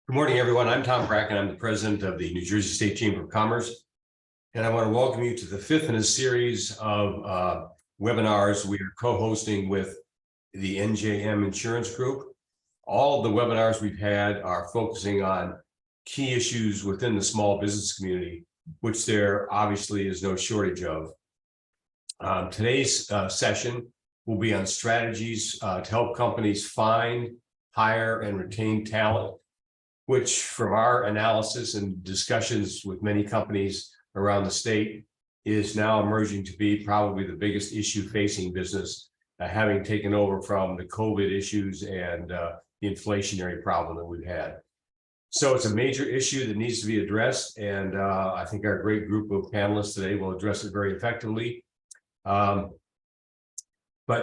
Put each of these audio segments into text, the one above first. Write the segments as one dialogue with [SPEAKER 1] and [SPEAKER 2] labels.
[SPEAKER 1] Good morning, everyone. I'm Tom Bracken. I'm the president of the New Jersey State Chamber of Commerce. And I want to welcome you to the fifth in a series of webinars we are co-hosting with the NJM Insurance Group. All of the webinars we've had are focusing on key issues within the small business community, which there obviously is no shortage of. Today's session will be on strategies to help companies find, hire, and retain talent, which from our analysis and discussions with many companies around the state is now emerging to be probably the biggest issue facing business, having taken over from the COVID issues and the inflationary problem that we've had. So it's a major issue that needs to be addressed, and I think our great group of panelists today will address it very effectively. But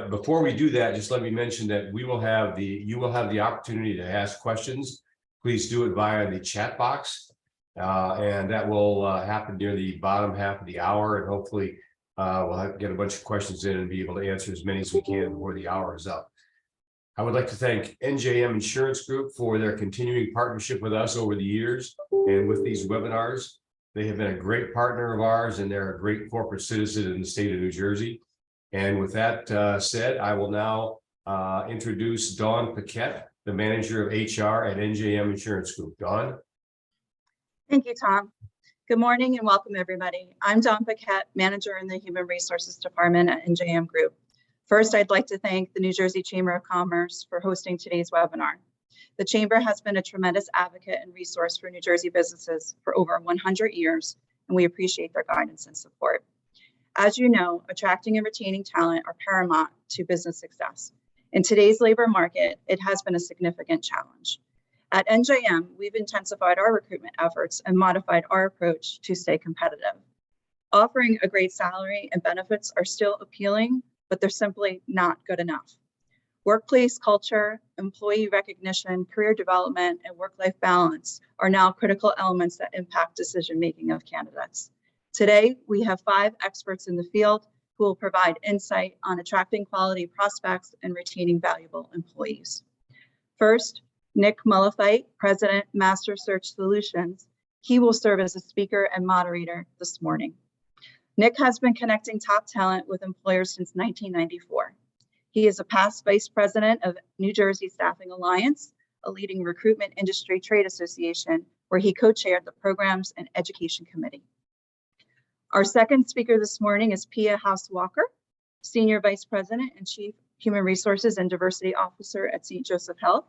[SPEAKER 1] before we do that, just let me mention that you will have the opportunity to ask questions. Please do it via the chat box, and that will happen near the bottom half of the hour, and hopefully we'll get a bunch of questions in and be able to answer as many as we can before the hour is up. I would like to thank NJM Insurance Group for their continuing partnership with us over the years and with these webinars. They have been a great partner of ours, and they're a great corporate citizen in the state of New Jersey. And with that said, I will now introduce Dawn Paquette, the manager of HR at NJM Insurance Group. Dawn.
[SPEAKER 2] Thank you, Tom. Good morning and welcome, everybody. I'm Dawn Paquette, manager in the Human Resources Department at NJM Group. First, I'd like to thank the New Jersey Chamber of Commerce for hosting today's webinar. The Chamber has been a tremendous advocate and resource for New Jersey businesses for over 100 years, and we appreciate their guidance and support. As you know, attracting and retaining talent are paramount to business success. In today's labor market, it has been a significant challenge. At NJM, we've intensified our recruitment efforts and modified our approach to stay competitive. Offering a great salary and benefits are still appealing, but they're simply not good enough. Workplace culture, employee recognition, career development, and work-life balance are now critical elements that impact decision-making of candidates. Today, we have 5 experts in the field who will provide insight on attracting quality prospects and retaining valuable employees. First, Nick Mullafite, President, Master Search Solutions. He will serve as a speaker and moderator this morning. Nick has been connecting top talent with employers since 1994. He is a past vice president of New Jersey Staffing Alliance, a leading recruitment industry trade association, where he co-chaired the Programs and Education Committee. Our second speaker this morning is Pia House-Walker, Senior Vice President and Chief Human Resources and Diversity Officer at St. Joseph Health.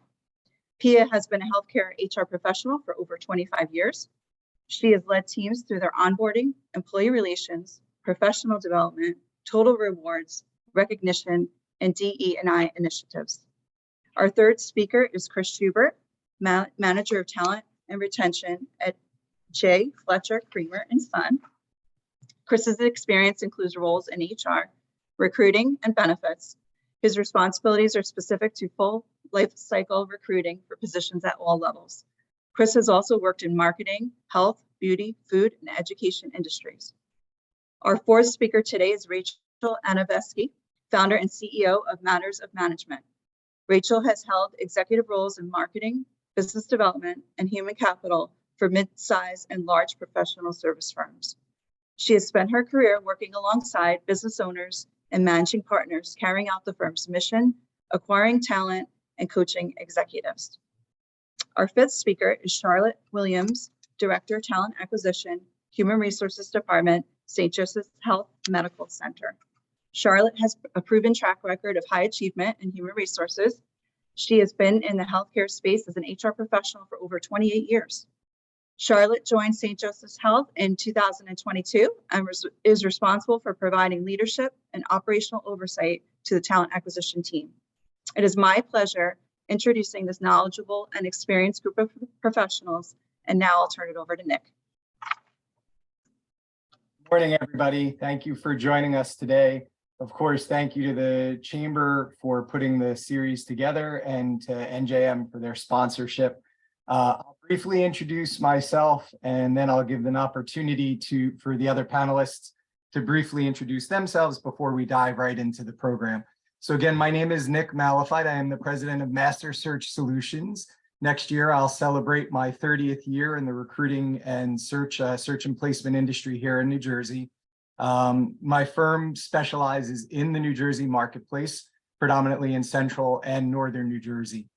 [SPEAKER 2] Pia has been a healthcare HR professional for over 25 years. She has led teams through their onboarding, employee relations, professional development, total rewards, recognition, and DE&I initiatives. Our third speaker is Chris Schubert, Manager of Talent and Retention at J. Fletcher Creamer & Son. Chris's experience includes roles in HR, recruiting, and benefits. His responsibilities are specific to full life cycle recruiting for positions at all levels. Chris has also worked in marketing, health, beauty, food, and education industries. Our fourth speaker today is Rachel Anaveski, founder and CEO of Matters of Management. Rachel has held executive roles in marketing, business development, and human capital for mid-size and large professional service firms. She has spent her career working alongside business owners and managing partners, carrying out the firm's mission, acquiring talent, and coaching executives. Our fifth speaker is Charlotte Williams, Director, Talent Acquisition, Human Resources Department, St. Joseph's Health Medical Center. Charlotte has a proven track record of high achievement in human resources. She has been in the healthcare space as an HR professional for over 28 years. Charlotte joined St. Joseph's Health in 2022 and is responsible for providing leadership and operational oversight to the talent acquisition team. It is my pleasure introducing this knowledgeable and experienced group of professionals, and now I'll turn it over to Nick.
[SPEAKER 3] Good morning, everybody. Thank you for joining us today. Of course, thank you to the Chamber for putting the series together and to NJM for their sponsorship. I'll briefly introduce myself, and then I'll give an opportunity for the other panelists to briefly introduce themselves before we dive right into the program. So again, my name is Nick Mullafite. I am the president of Master Search Solutions. Next year, I'll celebrate my 30th year in the recruiting and search and placement industry here in New Jersey. My firm specializes in the New Jersey marketplace, predominantly in central and northern New Jersey.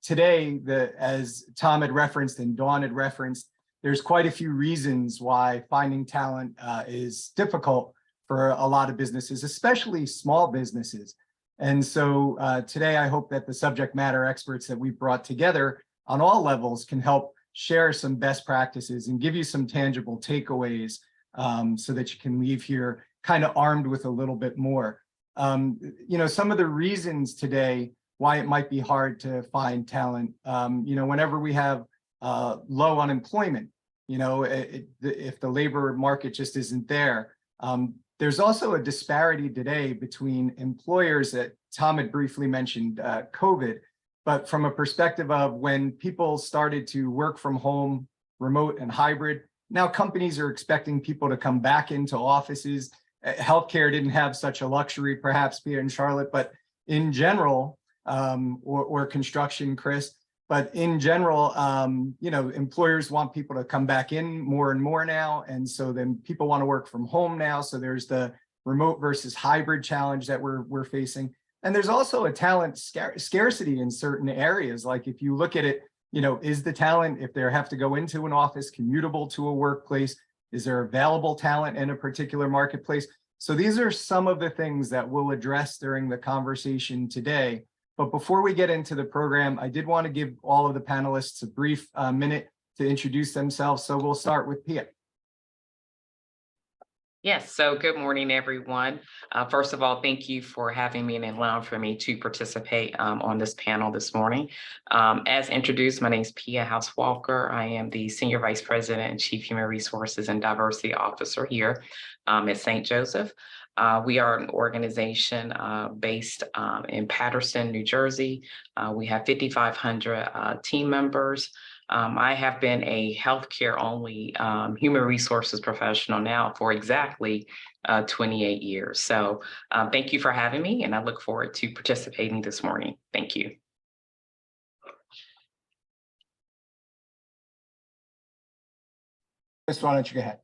[SPEAKER 3] Today, as Tom had referenced and Dawn had referenced, there's quite a few reasons why finding talent is difficult for a lot of businesses, especially small businesses. And so today, I hope that the subject matter experts that we've brought together on all levels can help share some best practices and give you some tangible takeaways so that you can leave here kind of armed with a little bit more. Some of the reasons today why it might be hard to find talent, whenever we have low unemployment, if the labor market just isn't there. There's also a disparity today between employers that Tom had briefly mentioned COVID, but from a perspective of when people started to work from home, remote and hybrid, now companies are expecting people to come back into offices. Healthcare didn't have such a luxury, perhaps here in Charlotte, but in general, or construction, Chris, but in general, employers want people to come back in more and more now. And so then people want to work from home now. So there's the remote versus hybrid challenge that we're facing. And there's also a talent scarcity in certain areas. Like if you look at it, is the talent, if they have to go into an office, commutable to a workplace? Is there available talent in a particular marketplace? So these are some of the things that we'll address during the conversation today. But before we get into the program, I did want to give all of the panelists a brief minute to introduce themselves. So we'll start with Pia.
[SPEAKER 4] Yes, so good morning, everyone. First of all, thank you for having me and allowing for me to participate on this panel this morning. As introduced, my name is Pia House-Walker. I am the Senior Vice President and Chief Human Resources and Diversity Officer here at St. Joseph. We are an organization based in Paterson, New Jersey. We have 5,500 team members. I have been a healthcare only human resources professional now for exactly 28 years. So thank you for having me, and I look forward to participating this morning. Thank you.
[SPEAKER 3] Chris, why don't you go ahead?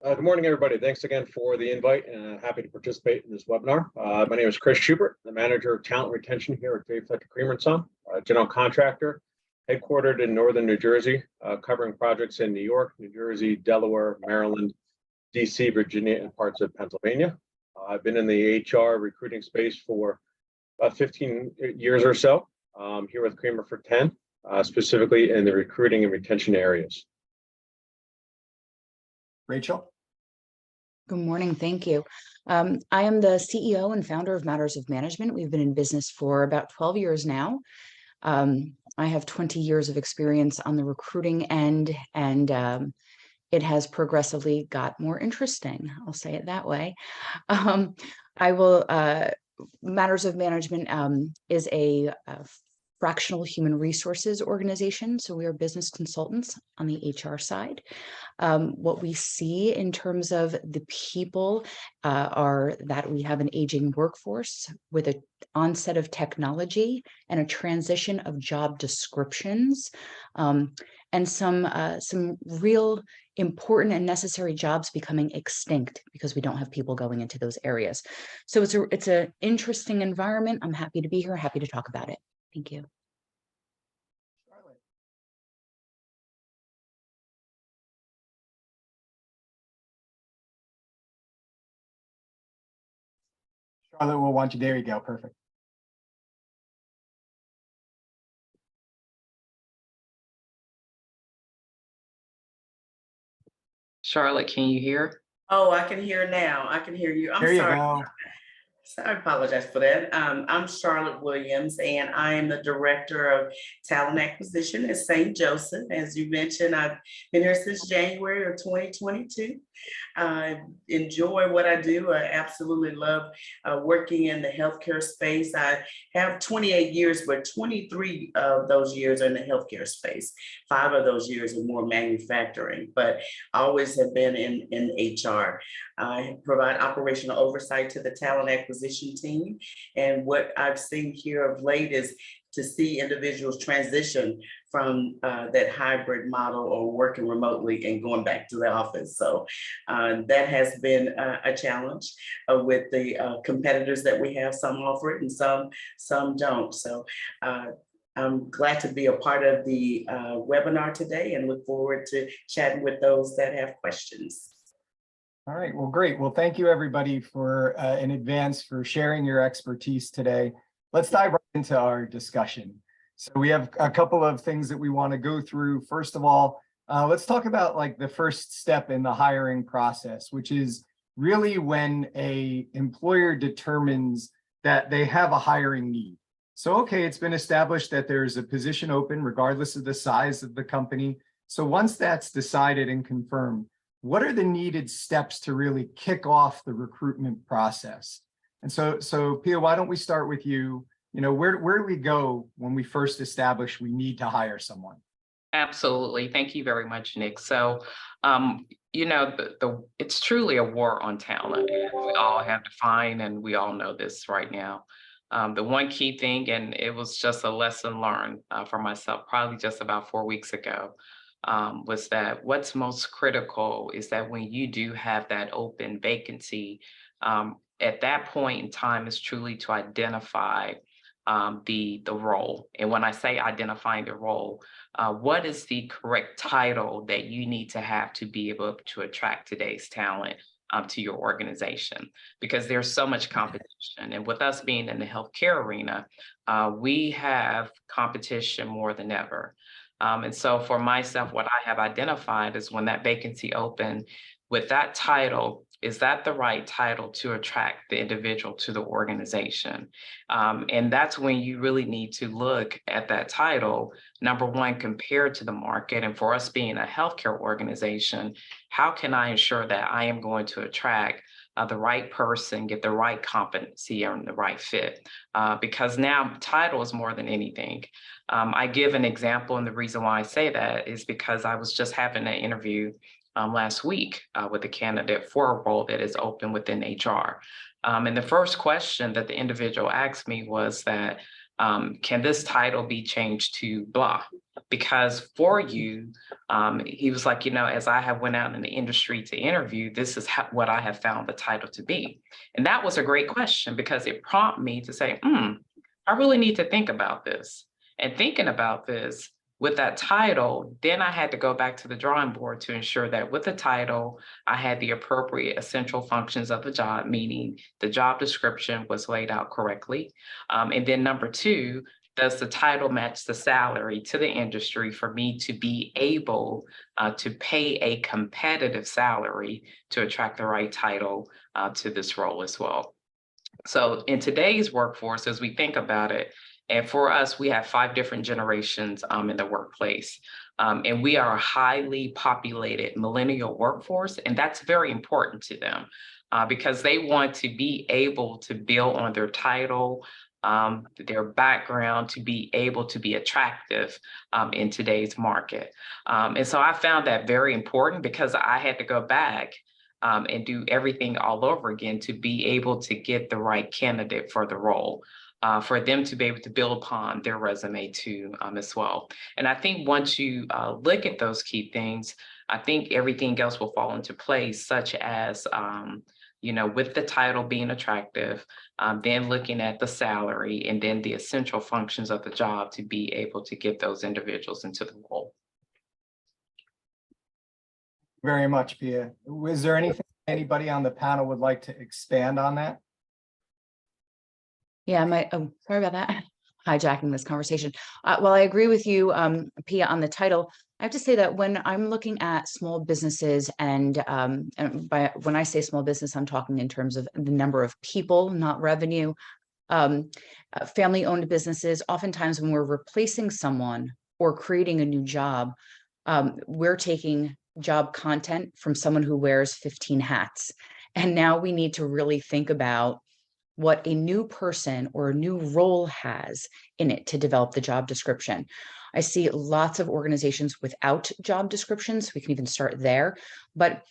[SPEAKER 5] Good morning, everybody. Thanks again for the invite, and happy to participate in this webinar. My name is Chris Schubert, the Manager of Talent Retention here at J. Fletcher Creamer & Son, general contractor, headquartered in northern New Jersey, covering projects in New York, New Jersey, Delaware, Maryland, DC, Virginia, and parts of Pennsylvania. I've been in the HR recruiting space for about 15 years or so, here with Creamer for 10, specifically in the recruiting and retention areas.
[SPEAKER 3] Rachel?
[SPEAKER 6] Good morning. Thank you. I am the CEO and founder of Matters of Management. We've been in business for about 12 years now. I have 20 years of experience on the recruiting end, and it has progressively got more interesting. I'll say it that way. Matters of Management is a fractional human resources organization. So we are business consultants on the HR side. What we see in terms of the people are that we have an aging workforce with an onset of technology and a transition of job descriptions, and some real important and necessary jobs becoming extinct because we don't have people going into those areas. So it's an interesting environment. I'm happy to be here, happy to talk about it. Thank you.
[SPEAKER 3] Charlotte will want you. There you go. Perfect.
[SPEAKER 4] Charlotte, can you hear?
[SPEAKER 7] Oh, I can hear now. I can hear you. I'm
[SPEAKER 3] There you
[SPEAKER 7] sorry.
[SPEAKER 3] go.
[SPEAKER 7] So I apologize for that. I'm Charlotte Williams, and I am the Director of Talent Acquisition at St. Joseph. As you mentioned, I've been here since January of 2022. I enjoy what I do. I absolutely love working in the healthcare space. I have 28 years, but 23 of those years are in the healthcare space. 5 of those years are more manufacturing, but I always have been in HR. I provide operational oversight to the talent acquisition team. And what I've seen here of late is to see individuals transition from that hybrid model or working remotely and going back to the office. So that has been a challenge with the competitors that we have. Some offer it and some don't. So I'm glad to be a part of the webinar today and look forward to chatting with those that have questions.
[SPEAKER 3] All right, well, great. Well, thank you everybody for in advance for sharing your expertise today. Let's dive right into our discussion. So we have a couple of things that we want to go through. First of all, let's talk about like the first step in the hiring process, which is really when a employer determines that they have a hiring need. So, okay, it's been established that there's a position open regardless of the size of the company. So once that's decided and confirmed, what are the needed steps to really kick off the recruitment process? And so Pia, why don't we start with you? You know, where do we go when we first establish we need to hire someone?
[SPEAKER 4] Absolutely. Thank you very much, Nick. So, you know, it's truly a war on talent. We all have to find, and we all know this right now. The one key thing, and it was just a lesson learned for myself, probably just about 4 weeks ago, was that what's most critical is that when you do have that open vacancy, at that point in time is truly to identify the role. And when I say identifying the role, what is the correct title that you need to have to be able to attract today's talent to your organization? Because there's so much competition. And with us being in the healthcare arena, we have competition more than ever. And so for myself, what I have identified is when that vacancy opened with that title, is that the right title to attract the individual to the organization? And that's when you really need to look at that title, number one, compared to the market. And for us being a healthcare organization, how can I ensure that I am going to attract the right person, get the right competency and the right fit? Because now title is more than anything. I give an example, and the reason why I say that is because I was just having an interview last week with a candidate for a role that is open within HR. And the first question that the individual asked me was that, can this title be changed to blah? Because for you, he was like, you know, as I have went out in the industry to interview, this is what I have found the title to be. And that was a great question because it prompted me to say, I really need to think about this. And thinking about this, with that title, then I had to go back to the drawing board to ensure that with the title, I had the appropriate essential functions of the job, meaning the job description was laid out correctly. And then number two, does the title match the salary to the industry for me to be able to pay a competitive salary to attract the right title to this role as well? So in today's workforce, as we think about it, and for us, we have 5 different generations in the workplace. And we are a highly populated millennial workforce, and that's very important to them because they want to be able to build on their title, their background, to be able to be attractive in today's market. And so I found that very important because I had to go back and do everything all over again to be able to get the right candidate for the role. For them to be able to build upon their resume too as well. And I think once you look at those key things, I think everything else will fall into place, such as, you know, with the title being attractive, then looking at the salary and then the essential functions of the job to be able to get those individuals into the role.
[SPEAKER 3] Very much, Pia. Was there anything anybody on the panel would like to expand on that?
[SPEAKER 6] Yeah, sorry about that, hijacking this conversation. Well, I agree with you, Pia, on the title. I have to say that when I'm looking at small businesses and when I say small business, I'm talking in terms of the number of people, not revenue. Family-owned businesses, oftentimes when we're replacing someone or creating a new job, we're taking job content from someone who wears 15 hats. And now we need to really think about what a new person or a new role has in it to develop the job description. I see lots of organizations without job descriptions. We can even start there. But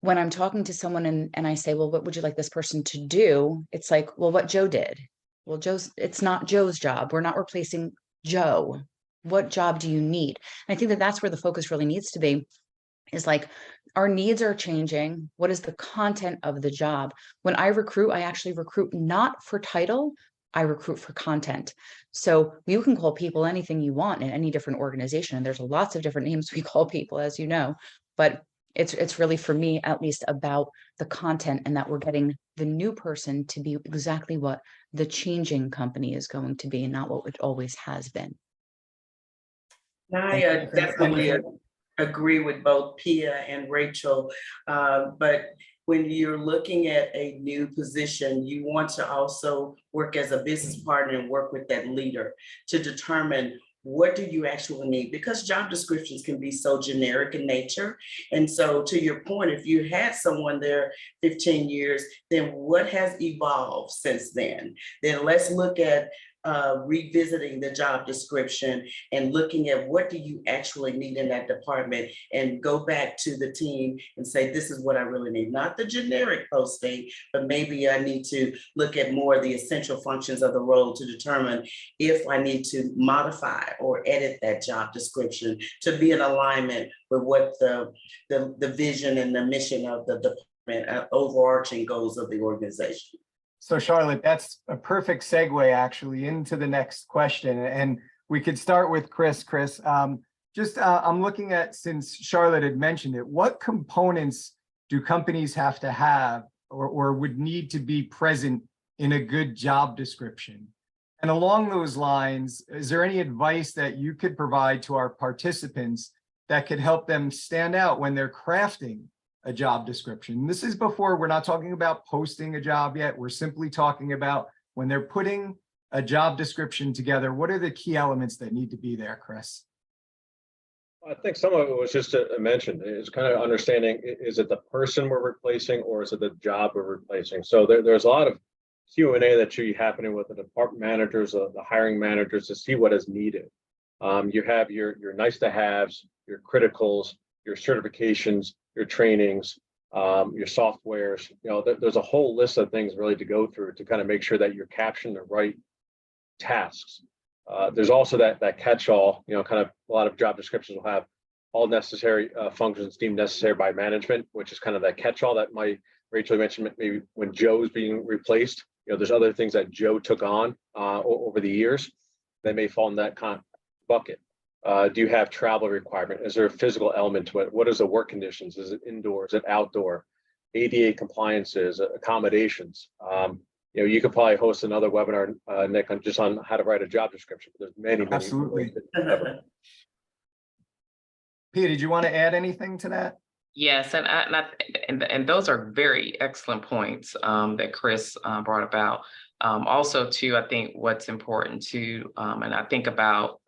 [SPEAKER 6] when I'm talking to someone and I say, well, what would you like this person to do? It's like, well, what Joe did. Well, it's not Joe's job. We're not replacing Joe. What job do you need? And I think that that's where the focus really needs to be, is like, our needs are changing. What is the content of the job? When I recruit, I actually recruit not for title, I recruit for content. So you can call people anything you want in any different organization. And there's lots of different names we call people, as you know, but it's really, for me, at least, about the content, and that we're getting the new person to be exactly what the changing company is going to be, and not what it always has been.
[SPEAKER 7] I definitely agree with both Pia and Rachel, but when you're looking at a new position, you want to also work as a business partner and work with that leader to determine what do you actually need, because job descriptions can be so generic in nature. And so, to your point, if you had someone there 15 years, then what has evolved since then? Then let's look at revisiting the job description and looking at what do you actually need in that department, and go back to the team and say, this is what I really need, not the generic posting, but maybe I need to look at more of the essential functions of the role to determine if I need to modify or edit that job description to be in alignment with what the vision and the mission of the department, overarching goals of the organization.
[SPEAKER 3] So Charlotte, that's a perfect segue actually into the next question. And we could start with Chris. Chris, I'm looking at, since Charlotte had mentioned it, what components do companies have to have or would need to be present in a good job description? And along those lines, is there any advice that you could provide to our participants that could help them stand out when they're crafting a job description? This is before, we're not talking about posting a job yet. We're simply talking about when they're putting a job description together, what are the key elements that need to be there, Chris?
[SPEAKER 5] I think some of it was just mentioned. It's kind of understanding, is it the person we're replacing or is it the job we're replacing? So there's a lot of Q&A that should be happening with the department managers, the hiring managers, to see what is needed. You have your nice to haves, your criticals, your certifications, your trainings, your softwares. There's a whole list of things really to go through to kind of make sure that you're capturing the right tasks. There's also that catch-all, kind of a lot of job descriptions will have all necessary functions deemed necessary by management, which is kind of that catch-all that Rachel mentioned, maybe when Joe's being replaced. There's other things that Joe took on over the years that may fall in that bucket. Do you have travel requirement? Is there a physical element to it? What is the work conditions? Is it indoor? Is it outdoor? ADA compliances, accommodations. You could probably host another webinar, Nick, on how to write a job description. There's many.
[SPEAKER 3] Absolutely. Pia, did you want to add anything to that?
[SPEAKER 4] Yes, and those are very excellent points that Chris brought about. Also, too, I think what's important too, and I think about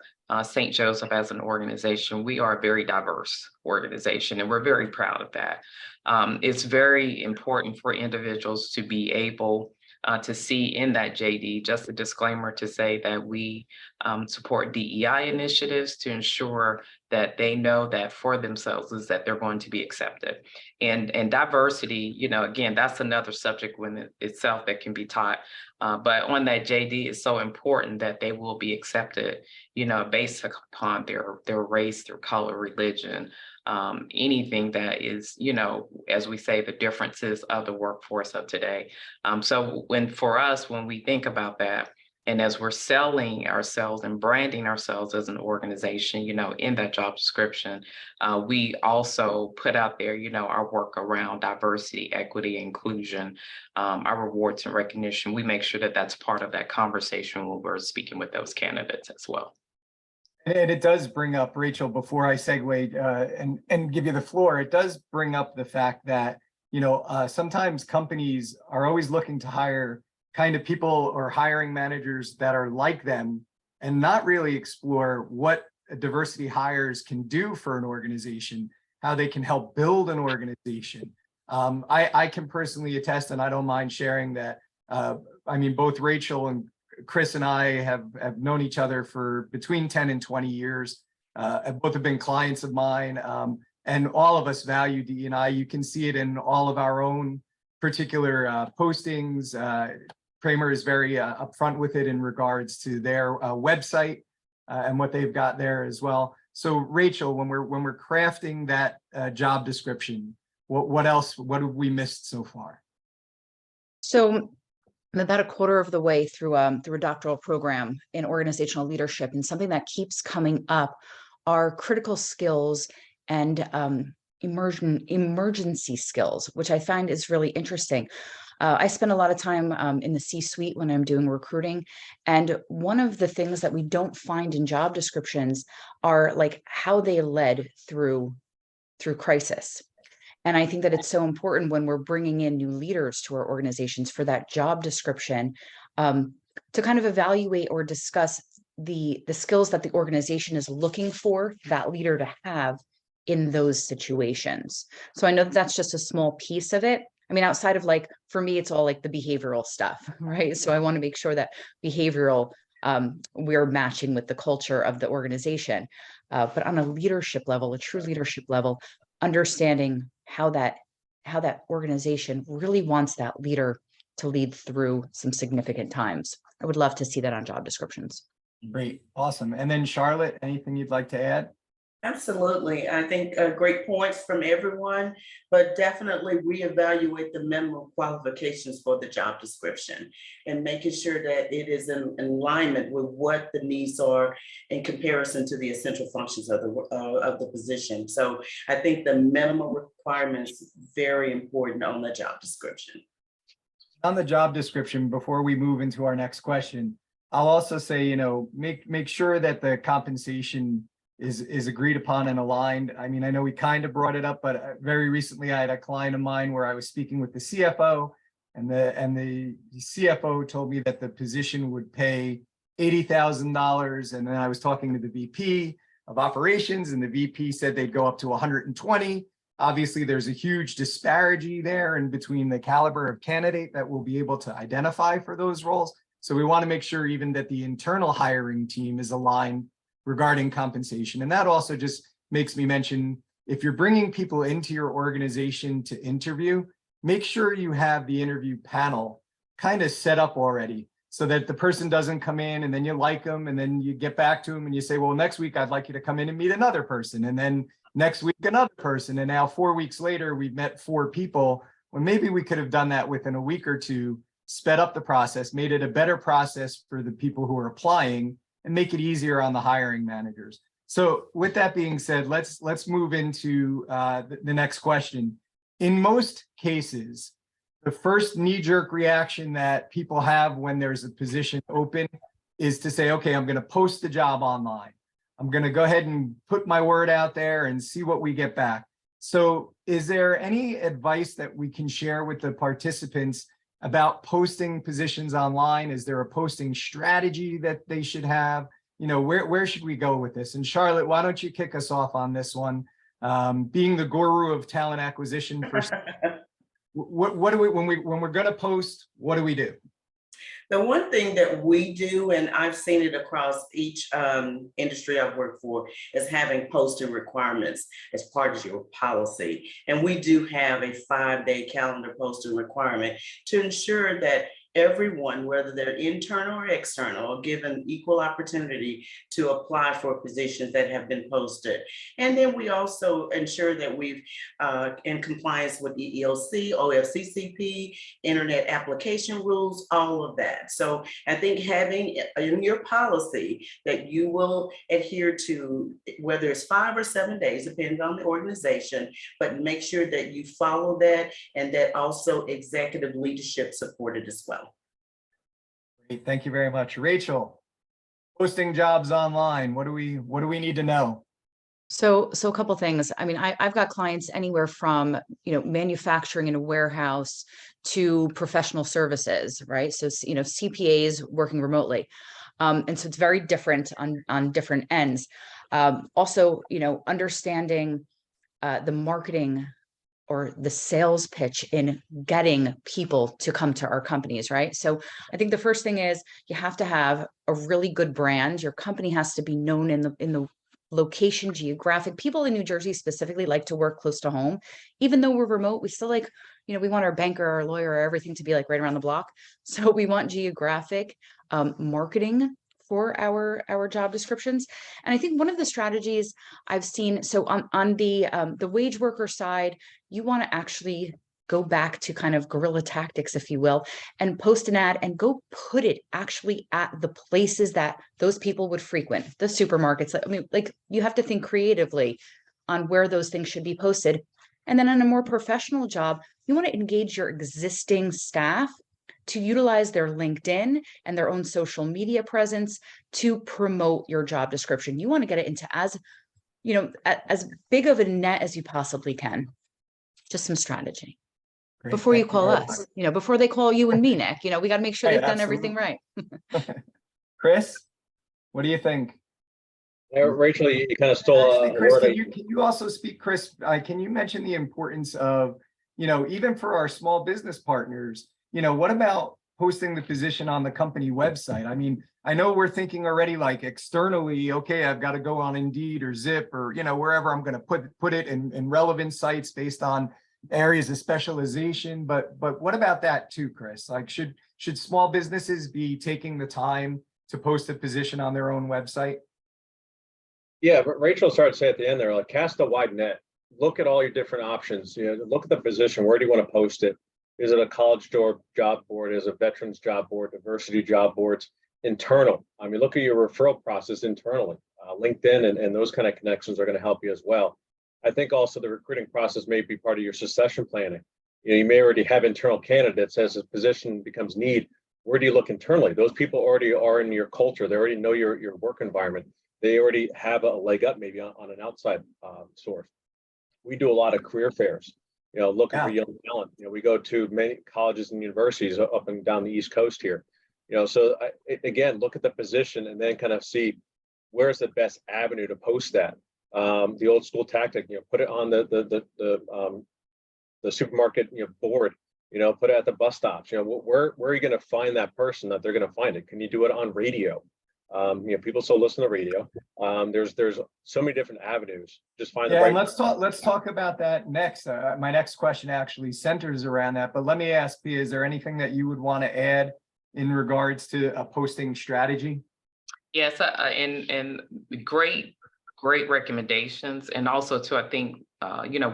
[SPEAKER 4] St. Joseph as an organization, we are a very diverse organization, and we're very proud of that. It's very important for individuals to be able to see in that JD, just a disclaimer to say that we support DEI initiatives to ensure that they know that for themselves is that they're going to be accepted. And diversity, again, that's another subject within itself that can be taught. But on that JD, it's so important that they will be accepted, based upon their race, their color, religion, anything that is, as we say, the differences of the workforce of today. So when we think about that, and as we're selling ourselves and branding ourselves as an organization, in that job description, we also put out there, our work around diversity, equity, inclusion, our rewards and recognition. We make sure that that's part of that conversation when we're speaking with those candidates as well.
[SPEAKER 3] And it does bring up, Rachel, before I segue and give you the floor, it does bring up the fact that, sometimes companies are always looking to hire kind of people or hiring managers that are like them and not really explore what diversity hires can do for an organization, how they can help build an organization. I can personally attest, and I don't mind sharing that. Both Rachel and Chris and I have known each other for between 10 and 20 years. Both have been clients of mine, and all of us value DEI. You can see it in all of our own particular postings, Kramer is very upfront with it in regards to their website and what they've got there as well. So Rachel, when we're crafting that job description, what have we missed so far?
[SPEAKER 6] So I'm about a quarter of the way through a doctoral program in organizational leadership, and something that keeps coming up are critical skills and emergency skills, which I find is really interesting. I spend a lot of time in the C-suite when I'm doing recruiting. And one of the things that we don't find in job descriptions are like how they led through crisis. And I think that it's so important when we're bringing in new leaders to our organizations for that job description to kind of evaluate or discuss the skills that the organization is looking for that leader to have in those situations. So I know that that's just a small piece of it. I mean, outside of like, for me, it's all like the behavioral stuff, right? So I want to make sure that behavioral, we're matching with the culture of the organization. But on a leadership level, a true leadership level, understanding how that organization really wants that leader to lead through some significant times. I would love to see that on job descriptions.
[SPEAKER 3] Great, awesome. And then Charlotte, anything you'd like to add?
[SPEAKER 7] Absolutely. I think great points from everyone, but definitely reevaluate the minimum qualifications for the job description and making sure that it is in alignment with what the needs are in comparison to the essential functions of the position. So I think the minimum requirements very important on the job description.
[SPEAKER 3] On the job description, before we move into our next question, I'll also say, you know, make sure that the compensation is agreed upon and aligned. I mean, I know we kind of brought it up, but very recently I had a client of mine where I was speaking with the CFO, and the CFO told me that the position would pay $80,000. And then I was talking to the VP of operations, and the VP said they'd go up to 120. Obviously, there's a huge disparity there in between the caliber of candidate that we'll be able to identify for those roles. So we want to make sure even that the internal hiring team is aligned regarding compensation. And that also just makes me mention, if you're bringing people into your organization to interview, make sure you have the interview panel kind of set up already so that the person doesn't come in and then you like them and then you get back to them and you say, well, next week I'd like you to come in and meet another person. And then next week, another person. And now 4 weeks later, we've met 4 people. Well, maybe we could have done that within a week or two, sped up the process, made it a better process for the people who are applying, and make it easier on the hiring managers. So with that being said, let's move into the next question. In most cases, the first knee-jerk reaction that people have when there's a position open is to say, okay, I'm going to post the job online. I'm going to go ahead and put my word out there and see what we get back. So is there any advice that we can share with the participants about posting positions online? Is there a posting strategy that they should have? You know, where should we go with this? And Charlotte, why don't you kick us off on this one? Being the guru of talent acquisition, what do we, when we're going to post, what do we do?
[SPEAKER 7] The one thing that we do, and I've seen it across each industry I've worked for, is having posting requirements as part of your policy. And we do have a 5-day calendar posting requirement to ensure that everyone, whether they're internal or external, are given equal opportunity to apply for positions that have been posted. And then we also ensure that we've in compliance with EEOC, OFCCP, Internet Application Rules, all of that. So I think having in your policy that you will adhere to, whether it's 5 or 7 days, depending on the organization, but make sure that you follow that, and that also executive leadership supported as well.
[SPEAKER 3] Great, thank you very much. Rachel, posting jobs online, what do we need to know?
[SPEAKER 6] So a couple things. I mean, I've got clients anywhere from, you know, manufacturing in a warehouse to professional services, right? So, you know, CPAs working remotely. And so it's very different on different ends. Also, you know, understanding the marketing or the sales pitch in getting people to come to our companies, right? So I think the first thing is you have to have a really good brand. Your company has to be known in the location, geographic. People in New Jersey specifically like to work close to home. Even though we're remote, we still like, we want our banker, our lawyer, everything to be like right around the block. So we want geographic marketing for our job descriptions. And I think one of the strategies I've seen, so on the wage worker side, you want to actually go back to kind of guerrilla tactics, if you will, and post an ad and go put it actually at the places that those people would frequent, the supermarkets. I mean, like, you have to think creatively on where those things should be posted. And then on a more professional job, you want to engage your existing staff to utilize their LinkedIn and their own social media presence to promote your job description. You want to get it into as big of a net as you possibly can. Just some strategy.
[SPEAKER 3] Great.
[SPEAKER 6] Before you
[SPEAKER 3] Thank
[SPEAKER 6] call
[SPEAKER 3] very
[SPEAKER 6] us,
[SPEAKER 3] much.
[SPEAKER 6] before they call you and me, Nick, we got to make sure
[SPEAKER 3] Hey,
[SPEAKER 6] they've done everything right.
[SPEAKER 3] Chris, what do you think?
[SPEAKER 5] Rachel, you kind of stole
[SPEAKER 3] Actually,
[SPEAKER 5] a
[SPEAKER 3] Chris,
[SPEAKER 5] word.
[SPEAKER 3] can you also speak, Chris, can you mention the importance of, even for our small business partners, what about posting the position on the company website? I mean, I know we're thinking already like externally, okay, I've got to go on Indeed or Zip or, wherever I'm going to put it in relevant sites based on areas of specialization. But what about that too, Chris? Like, should small businesses be taking the time to post a position on their own website?
[SPEAKER 5] Yeah, but Rachel started to say at the end there, like, cast a wide net. Look at all your different options. Look at the position. Where do you want to post it? Is it a college job board? Is it a veterans job board, diversity job boards, internal? I mean, look at your referral process internally. LinkedIn and those kind of connections are going to help you as well. I think also the recruiting process may be part of your succession planning. You may already have internal candidates. As a position becomes need, where do you look internally? Those people already are in your culture. They already know your work environment. They already have a leg up maybe on an outside source. We do a lot of career fairs, looking for young talent. We go to many colleges and universities up and down the East Coast here. So again, look at the position and then kind of see where's the best avenue to post that. The old school tactic, put it on the supermarket board, put it at the bus stops. Where are you going to find that person that they're going to find it? Can you do it on radio? People still listen to radio. There's so many different avenues. Just find the right.
[SPEAKER 3] And let's talk about that next. My next question actually centers around that. But let me ask Pia, is there anything that you would want to add in regards to a posting strategy?
[SPEAKER 4] Yes, and great recommendations. And also too, I think,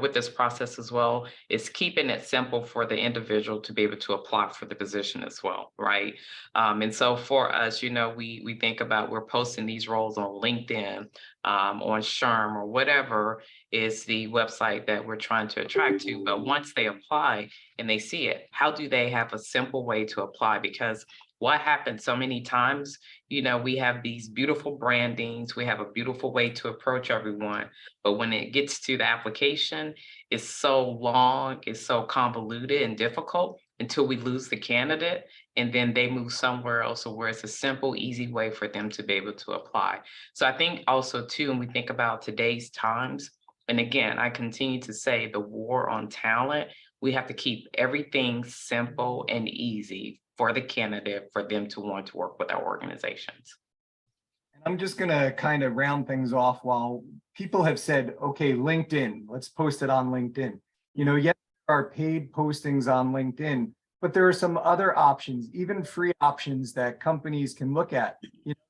[SPEAKER 4] with this process as well, is keeping it simple for the individual to be able to apply for the position as well, right? And so for us, we think about, we're posting these roles on LinkedIn, on SHRM or whatever is the website that we're trying to attract to. But once they apply and they see it, how do they have a simple way to apply? Because what happens so many times, we have these beautiful brandings, we have a beautiful way to approach everyone, but when it gets to the application, it's so long, it's so convoluted and difficult until we lose the candidate, and then they move somewhere else where it's a simple, easy way for them to be able to apply. So I think also too, when we think about today's times, and again, I continue to say the war on talent, we have to keep everything simple and easy for the candidate, for them to want to work with our organizations.
[SPEAKER 3] I'm just going to kind of round things off. While people have said, okay, LinkedIn, let's post it on LinkedIn. Yes, there are paid postings on LinkedIn, but there are some other options, even free options that companies can look at.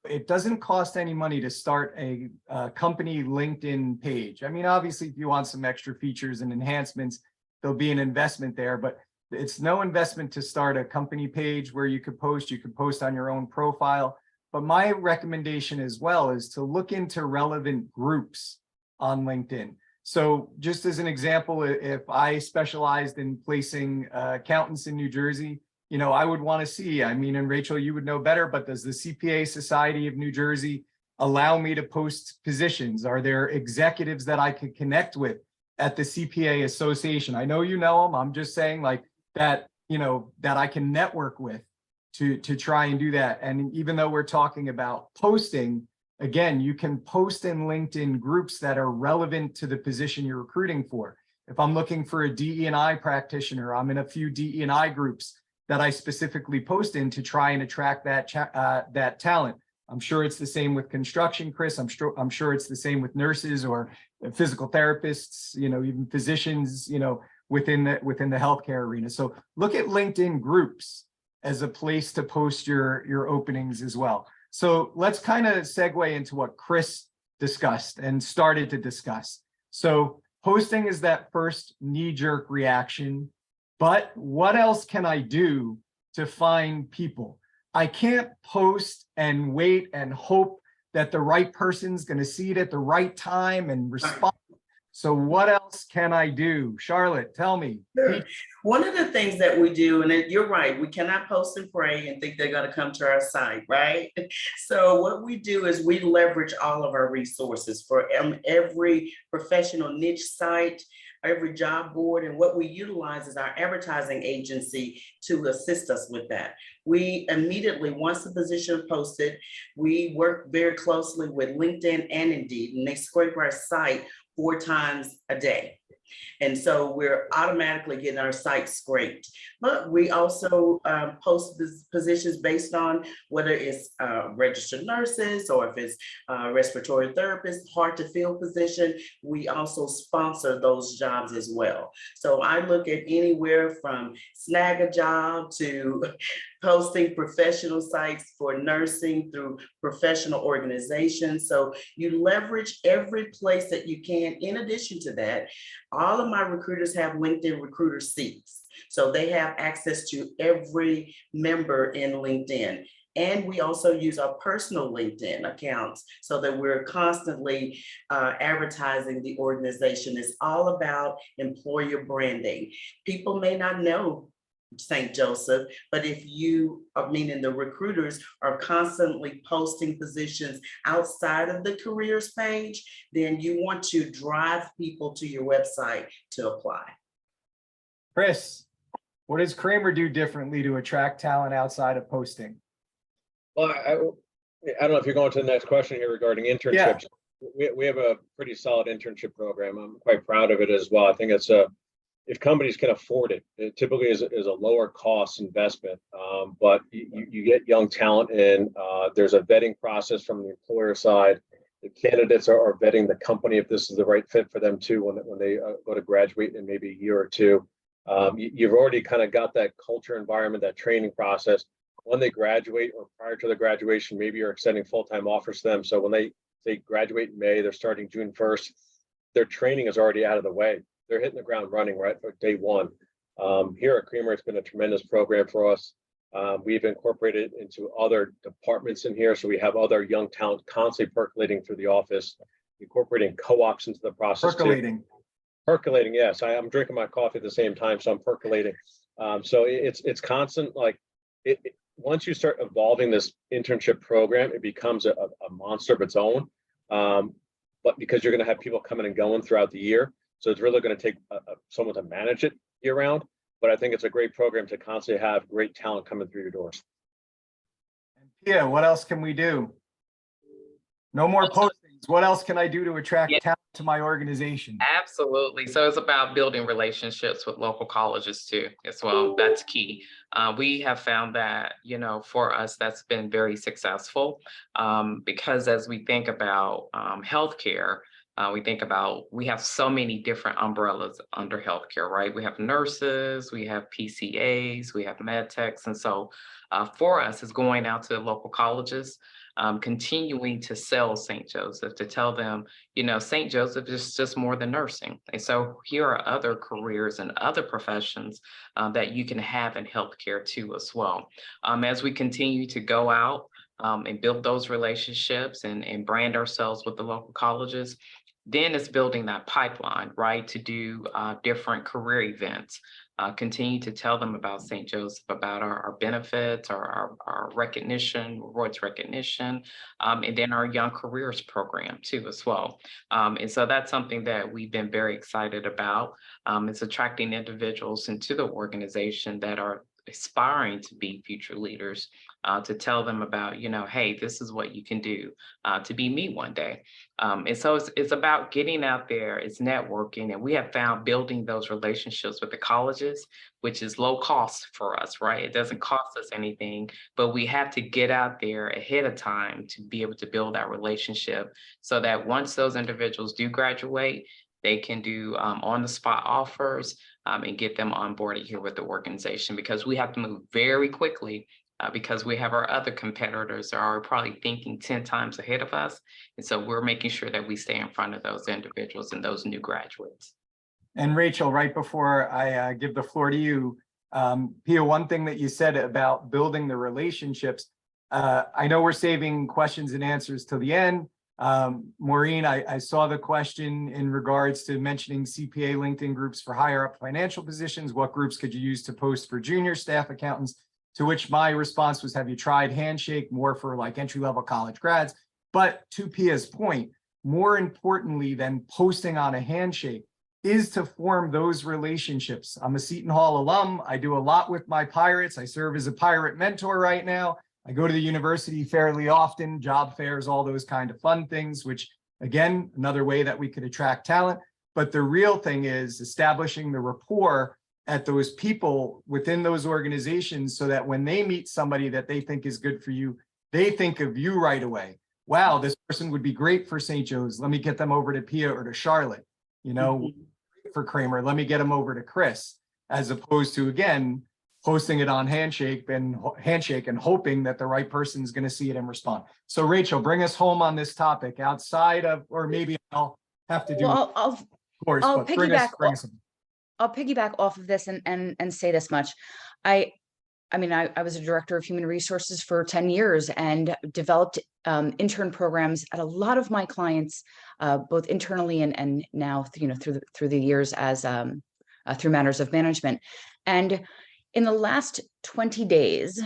[SPEAKER 3] It doesn't cost any money to start a company LinkedIn page. I mean, obviously, if you want some extra features and enhancements, there'll be an investment there, but it's no investment to start a company page where you could post on your own profile. But my recommendation as well is to look into relevant groups on LinkedIn. So just as an example, if I specialized in placing accountants in New Jersey, I would want to see, and Rachel, you would know better, but does the CPA Society of New Jersey allow me to post positions? Are there executives that I could connect with at the CPA Association? I know you know them. I'm just saying like that, that I can network with to try and do that. And even though we're talking about posting, again, you can post in LinkedIn groups that are relevant to the position you're recruiting for. If I'm looking for a DE&I practitioner, I'm in a few DE&I groups that I specifically post in to try and attract that talent. I'm sure it's the same with construction, Chris. I'm sure it's the same with nurses or physical therapists, even physicians, within the healthcare arena. So look at LinkedIn groups as a place to post your openings as well. So let's kind of segue into what Chris discussed and started to discuss. So posting is that first knee-jerk reaction, but what else can I do to find people? I can't post and wait and hope that the right person's going to see it at the right time and respond. So what else can I do? Charlotte, tell me.
[SPEAKER 7] Sure. One of the things that we do, and you're right, we cannot post and pray and think they're going to come to our site, right? So what we do is we leverage all of our resources for every professional niche site, every job board, and what we utilize is our advertising agency to assist us with that. We immediately, once the position is posted, we work very closely with LinkedIn and Indeed, and they scrape our site 4 times a day. And so we're automatically getting our site scraped. But we also post positions based on whether it's registered nurses or if it's respiratory therapists, hard to fill position. We also sponsor those jobs as well. So I look at anywhere from snag a job to posting professional sites for nursing through professional organizations. So you leverage every place that you can. In addition to that, all of my recruiters have LinkedIn recruiter seats. So they have access to every member in LinkedIn. And we also use our personal LinkedIn accounts so that we're constantly advertising the organization. It's all about employer branding. People may not know St. Joseph, but if you, meaning the recruiters, are constantly posting positions outside of the careers page, then you want to drive people to your website to apply.
[SPEAKER 3] Chris, what does Kramer do differently to attract talent outside of posting?
[SPEAKER 5] Well, I don't know if you're going to the next question here regarding internships. We have a pretty solid internship program. I'm quite proud of it as well. I think it's if companies can afford it, it typically is a lower cost investment, but you get young talent and there's a vetting process from the employer side. The candidates are vetting the company if this is the right fit for them too when they go to graduate in maybe a year or two. You've already kind of got that culture environment, that training process. When they graduate or prior to the graduation, maybe you're extending full-time offers to them. So when they graduate in May, they're starting June 1st, their training is already out of the way. They're hitting the ground running right for day one. Here at Kramer, it's been a tremendous program for us. We've incorporated it into other departments in here. So we have other young talent constantly percolating through the office, incorporating co-ops into the process. Percolating, yes. I'm drinking my coffee at the same time, so I'm percolating. So it's constant. Like once you start evolving this internship program, it becomes a monster of its own. But because you're going to have people coming and going throughout the year, so it's really going to take someone to manage it year round. But I think it's a great program to constantly have great talent coming through your doors.
[SPEAKER 3] Yeah, what else can we do? No more postings. What else can I do to attract talent to my organization?
[SPEAKER 4] Absolutely. So it's about building relationships with local colleges too, as well. That's key. We have found that, for us, that's been very successful because as we think about healthcare, we have so many different umbrellas under healthcare, right? We have nurses, we have PCAs, we have med techs. And so for us, it's going out to the local colleges, continuing to sell St. Joseph, to tell them, St. Joseph is just more than nursing. And so here are other careers and other professions that you can have in healthcare too as well. As we continue to go out and build those relationships and brand ourselves with the local colleges, then it's building that pipeline, right, to do different career events, continue to tell them about St. Joseph, about our benefits, our recognition, rewards recognition, and then our Young Careers program too as well. And so that's something that we've been very excited about. It's attracting individuals into the organization that are aspiring to be future leaders, to tell them about, hey, this is what you can do to be me one day. And so it's about getting out there, it's networking, and we have found building those relationships with the colleges, which is low cost for us, right? It doesn't cost us anything, but we have to get out there ahead of time to be able to build that relationship so that once those individuals do graduate, they can do on-the-spot offers and get them onboarded here with the organization, because we have to move very quickly because we have our other competitors that are probably thinking 10 times ahead of us. And so we're making sure that we stay in front of those individuals and those new graduates.
[SPEAKER 3] And Rachel, right before I give the floor to you, Pia, one thing that you said about building the relationships, I know we're saving questions and answers till the end. Maureen, I saw the question in regards to mentioning CPA LinkedIn groups for higher up financial positions. What groups could you use to post for junior staff accountants? To which my response was, have you tried Handshake, more for like entry-level college grads? But to Pia's point, more importantly than posting on a Handshake is to form those relationships. I'm a Seton Hall alum. I do a lot with my Pirates. I serve as a Pirate mentor right now. I go to the university fairly often, job fairs, all those kind of fun things, which again, another way that we could attract talent. But the real thing is establishing the rapport at those people within those organizations so that when they meet somebody that they think is good for you, they think of you right away. Wow, this person would be great for St. Joe's. Let me get them over to Pia or to Charlotte. For Kramer, let me get them over to Chris, as opposed to, again, posting it on Handshake and hoping that the right person is going to see it and respond. So Rachel, bring us home on this topic outside of, or maybe I'll have to do,
[SPEAKER 6] Well,
[SPEAKER 3] of course,
[SPEAKER 6] I'll
[SPEAKER 3] but bring us.
[SPEAKER 6] I'll piggyback off of this and say this much. I was a director of human resources for 10 years and developed intern programs at a lot of my clients, both internally and now, through the years as through Matters of Management. And in the last 20 days,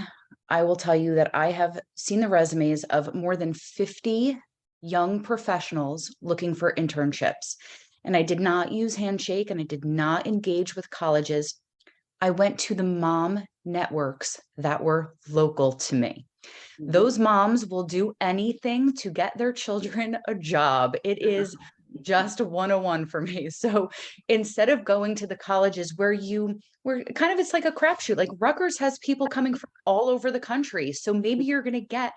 [SPEAKER 6] I will tell you that I have seen the resumes of more than 50 young professionals looking for internships. And I did not use Handshake and I did not engage with colleges. I went to the mom networks that were local to me. Those moms will do anything to get their children a job. It is just 101 for me. So instead of going to the colleges where kind of, it's like a crapshoot, like Rutgers has people coming from all over the country. So maybe you're going to get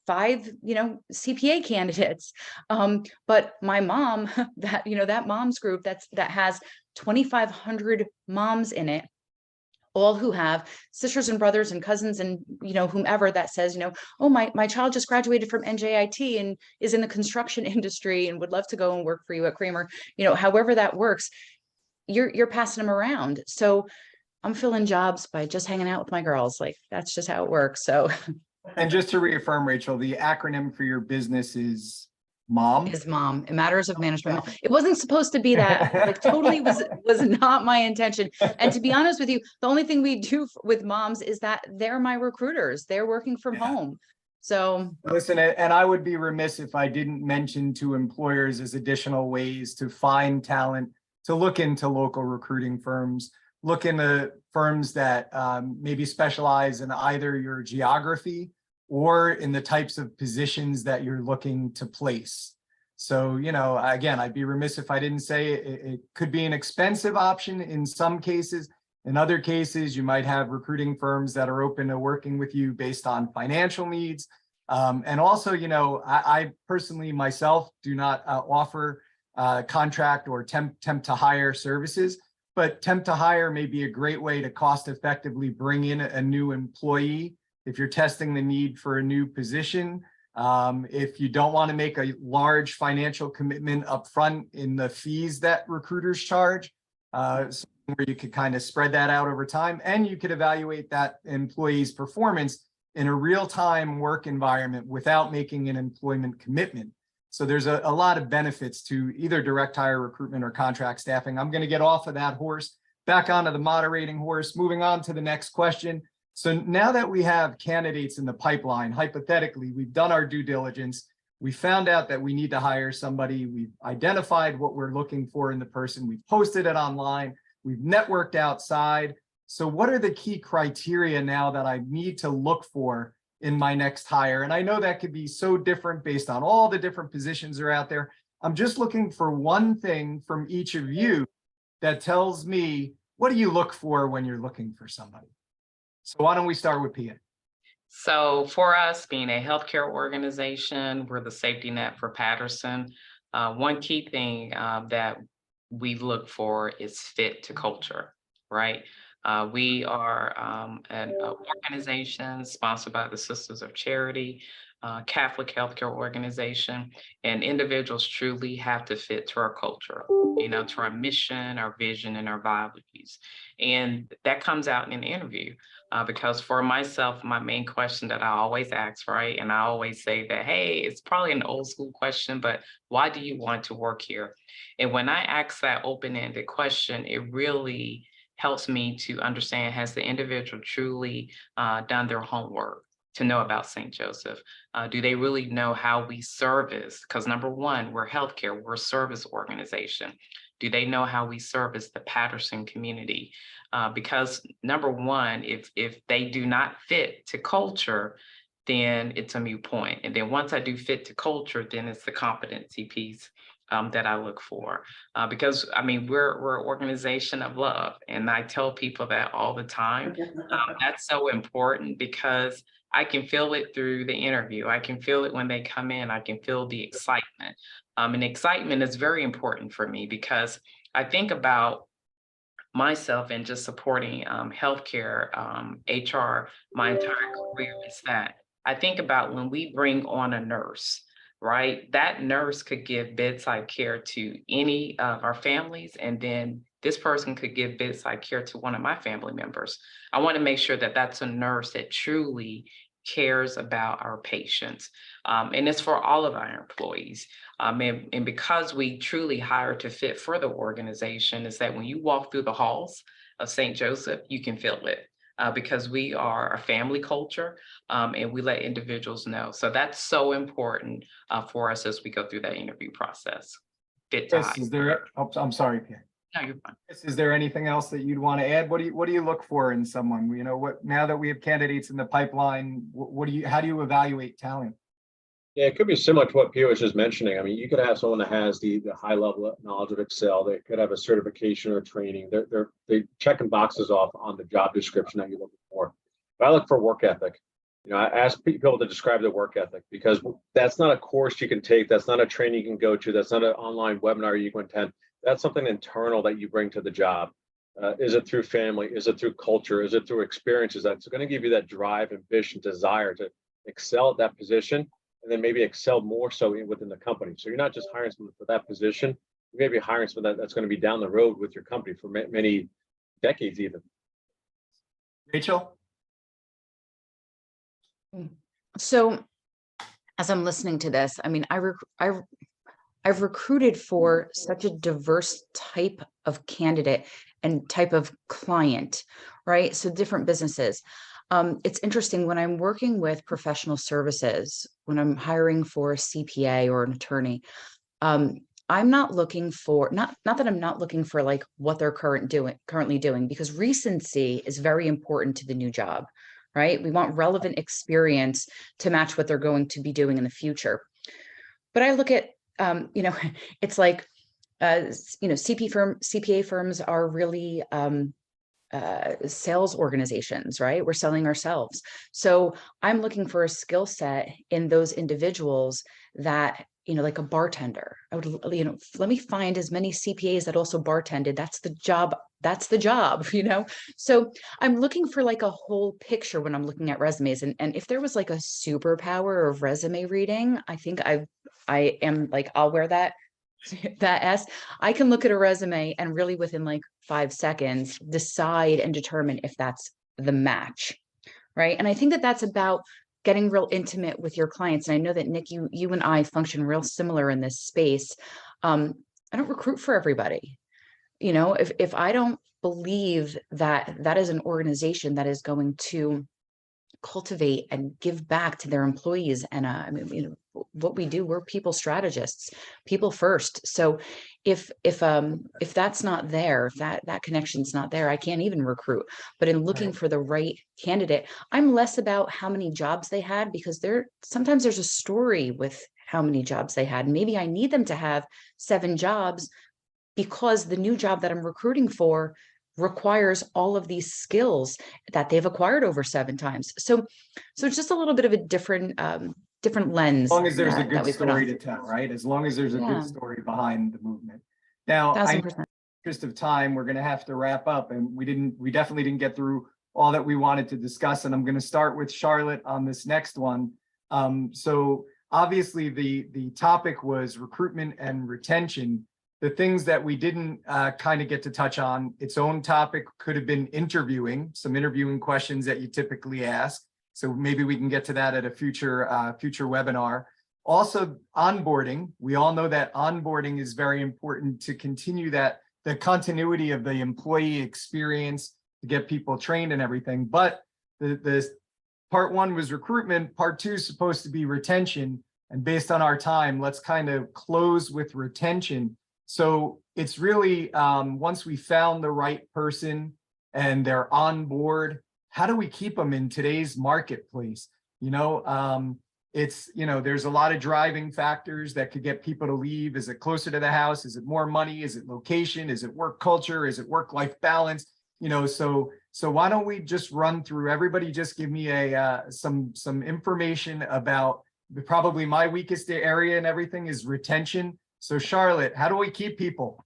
[SPEAKER 6] 5, CPA candidates. But my mom, that mom's group that has 2,500 moms in it, all who have sisters and brothers and cousins and, whomever that says, oh, my child just graduated from NJIT and is in the construction industry and would love to go and work for you at Kramer, however that works, you're passing them around. So I'm filling jobs by just hanging out with my girls. Like, that's just how it works. So.
[SPEAKER 3] And just to reaffirm, Rachel, the acronym for your business is MOM?
[SPEAKER 6] Is MOM, Matters of Management. It wasn't supposed to be that, like totally was not my intention. And to be honest with you, the only thing we do with moms is that they're my recruiters. They're working from home. So
[SPEAKER 3] listen, and I would be remiss if I didn't mention to employers as additional ways to find talent, to look into local recruiting firms, look into firms that maybe specialize in either your geography or in the types of positions that you're looking to place. So, again, I'd be remiss if I didn't say it could be an expensive option in some cases. In other cases, you might have recruiting firms that are open to working with you based on financial needs. And also, I personally myself do not offer contract or temp to hire services, but temp to hire may be a great way to cost effectively bring in a new employee if you're testing the need for a new position. If you don't want to make a large financial commitment upfront in the fees that recruiters charge, where you could kind of spread that out over time, and you could evaluate that employee's performance in a real-time work environment without making an employment commitment. So there's a lot of benefits to either direct hire recruitment or contract staffing. I'm going to get off of that horse, back onto the moderating horse, moving on to the next question. So now that we have candidates in the pipeline, hypothetically, we've done our due diligence. We found out that we need to hire somebody. We've identified what we're looking for in the person. We've posted it online. We've networked outside. So what are the key criteria now that I need to look for in my next hire? And I know that could be so different based on all the different positions that are out there. I'm just looking for one thing from each of you that tells me, what do you look for when you're looking for somebody? So why don't we start with Pia?
[SPEAKER 4] So for us, being a healthcare organization, we're the safety net for Patterson. One key thing that we look for is fit to culture, right? We are an organization sponsored by the Sisters of Charity, Catholic healthcare organization, and individuals truly have to fit to our culture, to our mission, our vision, and our values. And that comes out in an interview. Because for myself, my main question that I always ask, right? And I always say that, hey, it's probably an old school question, but why do you want to work here? And when I ask that open-ended question, it really helps me to understand, has the individual truly done their homework to know about St. Joseph? Do they really know how we service? Because number one, we're healthcare, we're a service organization. Do they know how we service the Patterson community? Because number one, if they do not fit to culture, then it's a moot point. And then once I do fit to culture, then it's the competency piece that I look for. Because I mean, we're an organization of love. And I tell people that all the time. That's so important because I can feel it through the interview. I can feel it when they come in. I can feel the excitement. And excitement is very important for me because I think about myself and just supporting healthcare, HR, my entire career is that I think about when we bring on a nurse, right? That nurse could give bedside care to any of our families, and then this person could give bedside care to one of my family members. I want to make sure that that's a nurse that truly cares about our patients. And it's for all of our employees. And because we truly hire to fit for the organization, is that when you walk through the halls of St. Joseph, you can feel it. Because we are a family culture and we let individuals know. So that's so important for us as we go through that interview process. Fit to
[SPEAKER 3] Chris,
[SPEAKER 4] hire.
[SPEAKER 3] is there, oh, I'm sorry, Pia.
[SPEAKER 4] No, you're fine.
[SPEAKER 3] Is there anything else that you'd want to add? What do you look for in someone? Now that we have candidates in the pipeline, how do you evaluate talent?
[SPEAKER 5] Yeah, it could be similar to what Pia was just mentioning. I mean, you could have someone that has the high level of knowledge of Excel. They could have a certification or training. They're checking boxes off on the job description that you're looking for. But I look for work ethic. I ask people to describe their work ethic because that's not a course you can take. That's not a training you can go to. That's not an online webinar you can attend. That's something internal that you bring to the job. Is it through family? Is it through culture? Is it through experiences? That's going to give you that drive, ambition, desire to excel at that position, and then maybe excel more so within the company. So you're not just hiring someone for that position. You may be hiring someone that's going to be down the road with your company for many decades even.
[SPEAKER 3] Rachel?
[SPEAKER 6] So as I'm listening to this, I mean, I've recruited for such a diverse type of candidate and type of client, right? So different businesses. It's interesting when I'm working with professional services, when I'm hiring for a CPA or an attorney, I'm not looking for, not that I'm not looking for like what they're currently doing, because recency is very important to the new job, right? We want relevant experience to match what they're going to be doing in the future. But I look at, it's like, CPA firms are really sales organizations, right? We're selling ourselves. So I'm looking for a skill set in those individuals that, like a bartender. I would, let me find as many CPAs that also bartended. That's the job. So I'm looking for like a whole picture when I'm looking at resumes. And if there was like a superpower of resume reading, I think I am like, I'll wear that S. I can look at a resume and really within like 5 seconds, decide and determine if that's the match, right? And I think that that's about getting real intimate with your clients. And I know that Nick, you and I function real similar in this space. I don't recruit for everybody. If I don't believe that that is an organization that is going to cultivate and give back to their employees, and what we do. We're people strategists, people first. So if that's not there, if that connection's not there, I can't even recruit. But in looking
[SPEAKER 3] Right.
[SPEAKER 6] for the right candidate, I'm less about how many jobs they had, because sometimes there's a story with how many jobs they had. Maybe I need them to have 7 jobs because the new job that I'm recruiting for requires all of these skills that they've acquired over 7 times. So it's just a little bit of a different lens.
[SPEAKER 3] As long as there's a
[SPEAKER 6] that
[SPEAKER 3] good
[SPEAKER 6] we put on.
[SPEAKER 3] story to tell, right? As long as there's a
[SPEAKER 6] Yeah.
[SPEAKER 3] good story behind the movement. Now, I
[SPEAKER 6] 1000%.
[SPEAKER 3] interest of time, we're going to have to wrap up, and we definitely didn't get through all that we wanted to discuss. And I'm going to start with Charlotte on this next one. So obviously the topic was recruitment and retention. The things that we didn't kind of get to touch on, its own topic could have been some interviewing questions that you typically ask. So maybe we can get to that at a future webinar. Also, onboarding. We all know that onboarding is very important to continue the continuity of the employee experience, to get people trained and everything. But the part 1 was recruitment, part 2 is supposed to be retention. And based on our time, let's kind of close with retention. So it's really, once we found the right person and they're on board, how do we keep them in today's marketplace? There's a lot of driving factors that could get people to leave. Is it closer to the house? Is it more money? Is it location? Is it work culture? Is it work-life balance? So why don't we just run through, everybody just give me some information about probably my weakest area and everything is retention. So Charlotte, how do we keep people?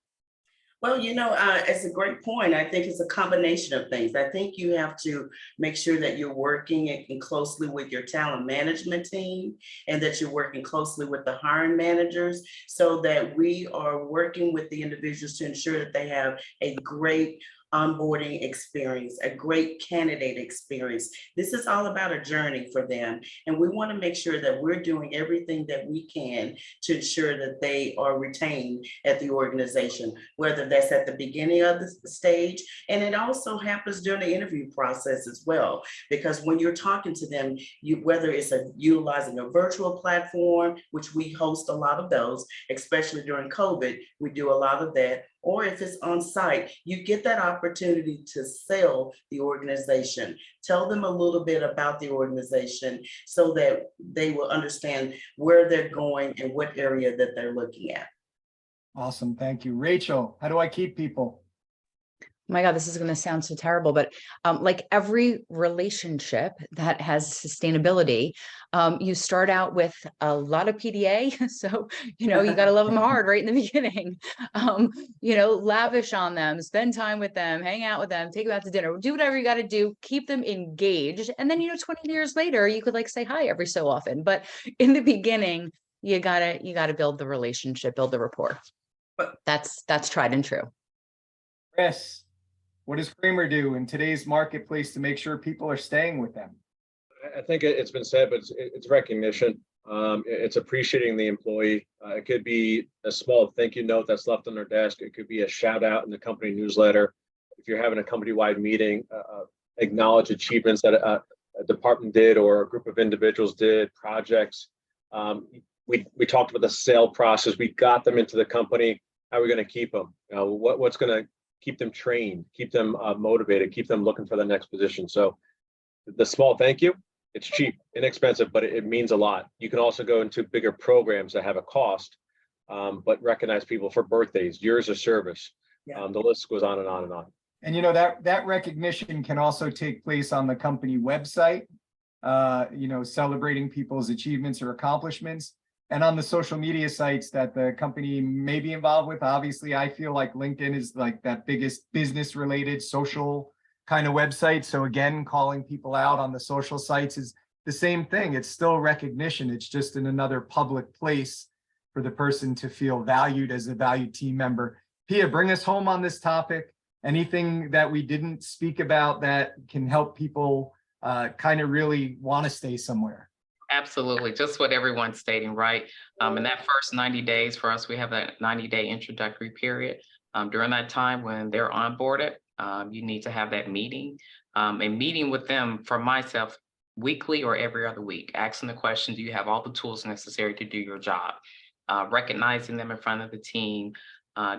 [SPEAKER 7] Well, it's a great point. I think it's a combination of things. I think you have to make sure that you're working closely with your talent management team, and that you're working closely with the hiring managers, so that we are working with the individuals to ensure that they have a great onboarding experience, a great candidate experience. This is all about a journey for them. And we want to make sure that we're doing everything that we can to ensure that they are retained at the organization, whether that's at the beginning of the stage. And it also happens during the interview process as well, because when you're talking to them, whether it's utilizing a virtual platform, which we host a lot of those, especially during COVID, we do a lot of that, or if it's on site, you get that opportunity to sell the organization. Tell them a little bit about the organization so that they will understand where they're going and what area that they're looking at.
[SPEAKER 3] Awesome. Thank you. Rachel, how do I keep people?
[SPEAKER 6] My God, this is going to sound so terrible, but like every relationship that has sustainability, you start out with a lot of PDA. So, you got to love them hard right in the beginning, lavish on them, spend time with them, hang out with them, take them out to dinner, do whatever you got to do, keep them engaged. And then, 20 years later, you could say hi every so often. But in the beginning, you gotta build the relationship, build the rapport. That's tried and true.
[SPEAKER 3] Chris, what does Creamer do in today's marketplace to make sure people are staying with them?
[SPEAKER 5] I think it's been said, but it's recognition. It's appreciating the employee. It could be a small thank you note that's left on their desk. It could be a shout out in the company newsletter. If you're having a company-wide meeting, acknowledge achievements that a department did or a group of individuals did, projects. We talked about the sale process. We got them into the company. How are we going to keep them? What's going to keep them trained, keep them motivated, keep them looking for the next position? So the small thank you, it's cheap, inexpensive, but it means a lot. You can also go into bigger programs that have a cost, but recognize people for birthdays, years of service.
[SPEAKER 7] Yeah.
[SPEAKER 5] The list goes on and on and on.
[SPEAKER 3] And that recognition can also take place on the company website, celebrating people's achievements or accomplishments, and on the social media sites that the company may be involved with. Obviously, I feel like LinkedIn is like that biggest business related social kind of website. So again, calling people out on the social sites is the same thing. It's still recognition. It's just in another public place for the person to feel valued as a valued team member. Pia, bring us home on this topic. Anything that we didn't speak about that can help people kind of really want to stay somewhere?
[SPEAKER 4] Absolutely. Just what everyone's stating, right? In that first 90 days for us, we have that 90-day introductory period. During that time when they're onboarded, you need to have that meeting. And meeting with them, for myself, weekly or every other week, asking the question, do you have all the tools necessary to do your job? Recognizing them in front of the team,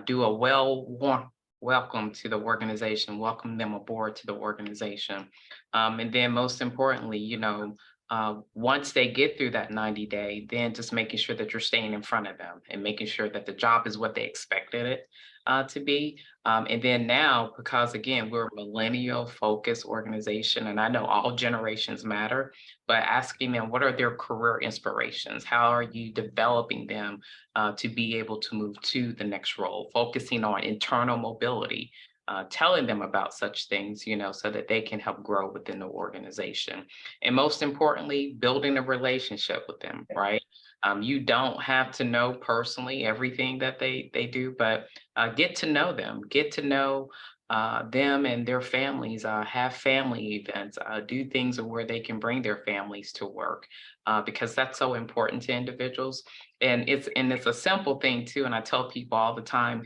[SPEAKER 4] do a warm welcome to the organization, welcome them aboard to the organization. And then most importantly, once they get through that 90-day, then just making sure that you're staying in front of them and making sure that the job is what they expected it to be. And then now, because again, we're a millennial focused organization, and I know all generations matter, but asking them, what are their career inspirations? How are you developing them to be able to move to the next role? Focusing on internal mobility, telling them about such things, so that they can help grow within the organization. And most importantly, building a relationship with them, right? You don't have to know personally everything that they do, but get to know them, get to know them and their families, have family events, do things where they can bring their families to work, because that's so important to individuals. And it's a simple thing too. And I tell people all the time,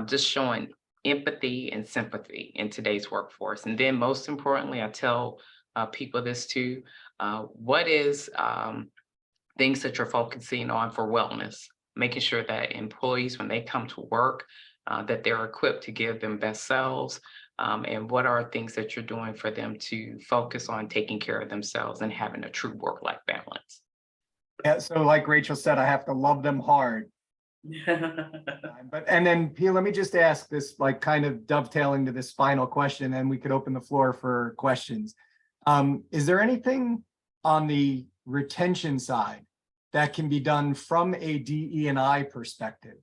[SPEAKER 4] just showing empathy and sympathy in today's workforce. And then most importantly, I tell people this too, what is things that you're focusing on for wellness, making sure that employees, when they come to work, that they're equipped to give them best selves, and what are things that you're doing for them to focus on taking care of themselves and having a true work-life balance.
[SPEAKER 3] Yeah, so like Rachel said, I have to love them hard. But, and then P, let me just ask this, like kind of dovetailing to this final question, and we could open the floor for questions. Is there anything on the retention side that can be done from a DE&I perspective?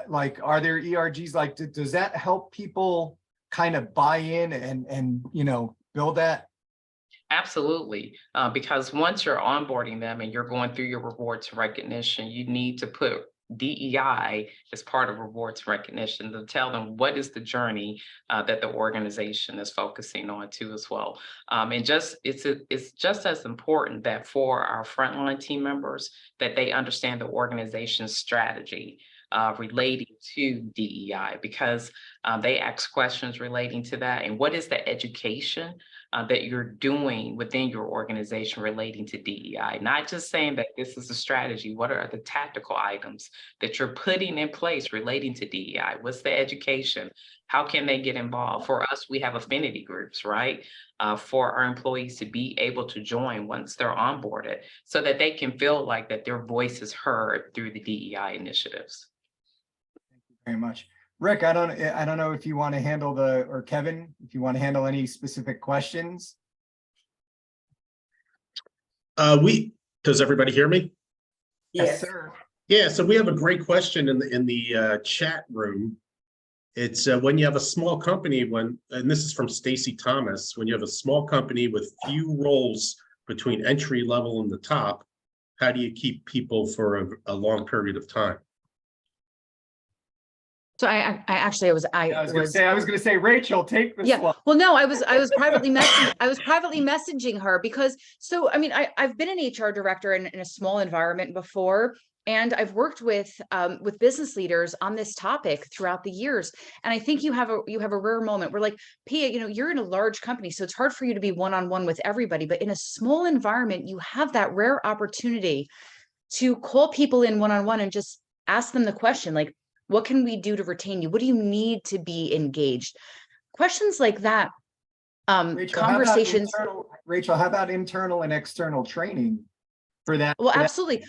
[SPEAKER 3] Like, are there ERGs, like, does that help people kind of buy in and build that?
[SPEAKER 4] Absolutely, because once you're onboarding them and you're going through your rewards recognition, you need to put DEI as part of rewards recognition to tell them what is the journey that the organization is focusing on too as well. And it's just as important that for our frontline team members that they understand the organization's strategy relating to DEI, because they ask questions relating to that. And what is the education that you're doing within your organization relating to DEI? Not just saying that this is a strategy. What are the tactical items that you're putting in place relating to DEI? What's the education? How can they get involved? For us, we have affinity groups, right? For our employees to be able to join once they're onboarded, so that they can feel like that their voice is heard through the DEI initiatives.
[SPEAKER 3] Thank you very much. Rick, I don't know if you want to handle or Kevin, if you want to handle any specific questions.
[SPEAKER 8] Does everybody hear me?
[SPEAKER 7] Yes,
[SPEAKER 3] sir.
[SPEAKER 8] Yeah, so we have a great question in the chat room. It's when you have a small company, and this is from Stacy Thomas, when you have a small company with few roles between entry level and the top, how do you keep people for a long period of time?
[SPEAKER 6] So I was
[SPEAKER 3] gonna say, Rachel, take this
[SPEAKER 6] yeah.
[SPEAKER 3] one.
[SPEAKER 6] Well, no, I was privately messaging her because, so I mean, I've been an HR director in a small environment before, and I've worked with business leaders on this topic throughout the years. And I think you have a rare moment where, like, Pia, you're in a large company, so it's hard for you to be one-on-one with everybody. But in a small environment, you have that rare opportunity to call people in one-on-one and just ask them the question, like, what can we do to retain you? What do you need to be engaged? Questions like that.
[SPEAKER 3] Rachel,
[SPEAKER 6] Conversations.
[SPEAKER 3] Rachel, how about internal and external training for that?
[SPEAKER 6] Well, absolutely.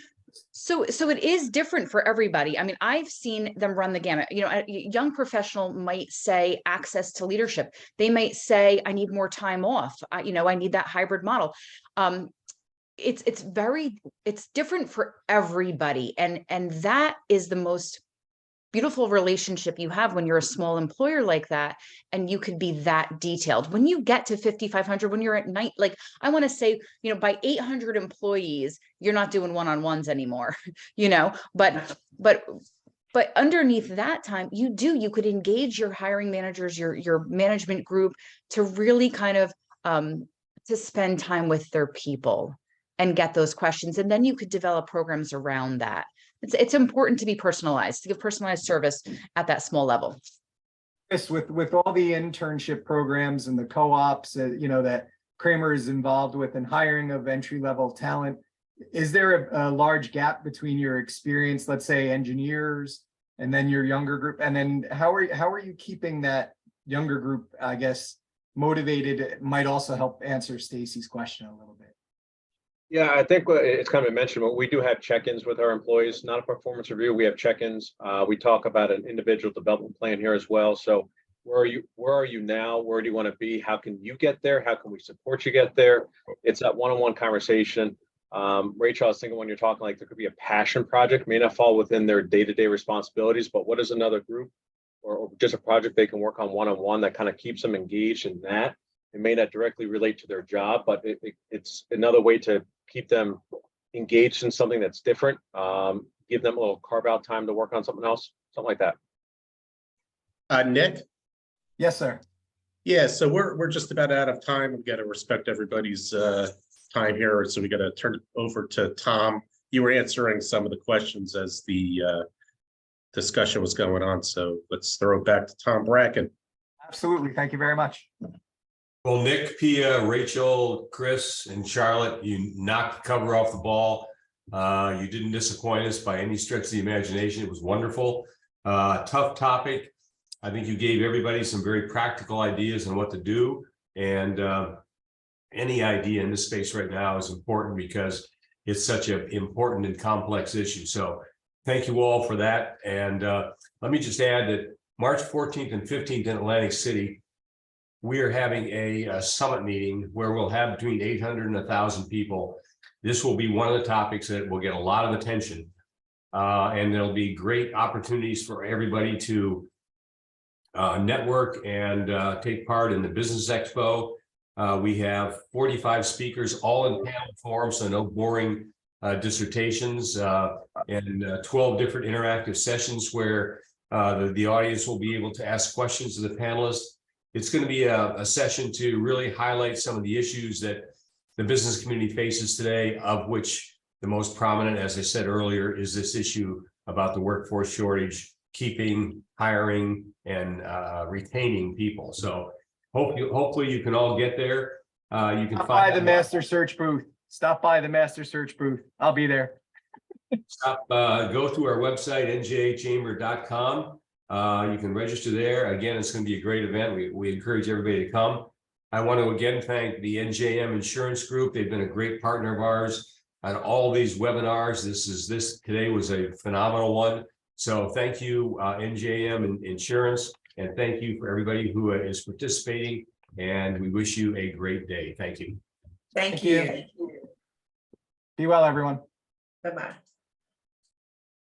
[SPEAKER 6] So it is different for everybody. I mean, I've seen them run the gamut. A young professional might say access to leadership. They might say, I need more time off. I need that hybrid model. It's different for everybody. And that is the most beautiful relationship you have when you're a small employer like that, and you could be that detailed. When you get to 5,500, when you're at night, like, I want to say, by 800 employees, you're not doing one-on-ones anymore, but underneath that time, you could engage your hiring managers, your management group, to really kind of to spend time with their people and get those questions. And then you could develop programs around that. It's important to be personalized, to give personalized service at that small level.
[SPEAKER 3] Yes, with all the internship programs and the co-ops, that Kramer is involved with in hiring of entry-level talent. Is there a large gap between your experience, let's say engineers, and then your younger group? And then how are you keeping that younger group, I guess, motivated? It might also help answer Stacy's question a little bit.
[SPEAKER 5] Yeah, I think it's kind of mentioned, but we do have check-ins with our employees, not a performance review. We have check-ins. We talk about an individual development plan here as well. So where are you now? Where do you want to be? How can you get there? How can we support you get there? It's that one-on-one conversation. Rachel, I was thinking when you're talking, like there could be a passion project, may not fall within their day-to-day responsibilities, but what is another group or just a project they can work on one-on-one that kind of keeps them engaged in that? It may not directly relate to their job, but it's another way to keep them engaged in something that's different. Give them a little carve out time to work on something else, something like that.
[SPEAKER 8] Nick?
[SPEAKER 3] Yes, sir.
[SPEAKER 8] Yeah, so we're just about out of time. We've got to respect everybody's time here, so we got to turn it over to Tom. You were answering some of the questions as the discussion was going on, so let's throw it back to Tom Bracken.
[SPEAKER 3] Absolutely. Thank you very much.
[SPEAKER 1] Well, Nick, Pia, Rachel, Chris, and Charlotte, you knocked the cover off the ball. You didn't disappoint us by any stretch of the imagination. It was wonderful. Tough topic. I think you gave everybody some very practical ideas on what to do. And any idea in this space right now is important because it's such an important and complex issue. So thank you all for that. And let me just add that March 14th and 15th in Atlantic City, we are having a summit meeting where we'll have between 800 and 1,000 people. This will be one of the topics that will get a lot of attention. And there'll be great opportunities for everybody to network and take part in the Business Expo. We have 45 speakers, all in panel form, so no boring dissertations, and 12 different interactive sessions where the audience will be able to ask questions to the panelists. It's going to be a session to really highlight some of the issues that the business community faces today, of which the most prominent, as I said earlier, is this issue about the workforce shortage, keeping, hiring, and retaining people. So hopefully you can all get there. You can
[SPEAKER 3] Stop
[SPEAKER 1] find
[SPEAKER 3] by the Master Search booth. Stop by the Master Search booth. I'll be there.
[SPEAKER 1] Go through our website, njachamber.com. You can register there. Again, it's going to be a great event. We encourage everybody to come. I want to again thank the NJM Insurance Group. They've been a great partner of ours on all these webinars. Today was a phenomenal one. So thank you, NJM Insurance, and thank you for everybody who is participating. And we wish you a great day. Thank you.
[SPEAKER 7] Thank
[SPEAKER 3] you.
[SPEAKER 7] you.
[SPEAKER 3] Be well, everyone.
[SPEAKER 7] Bye-bye.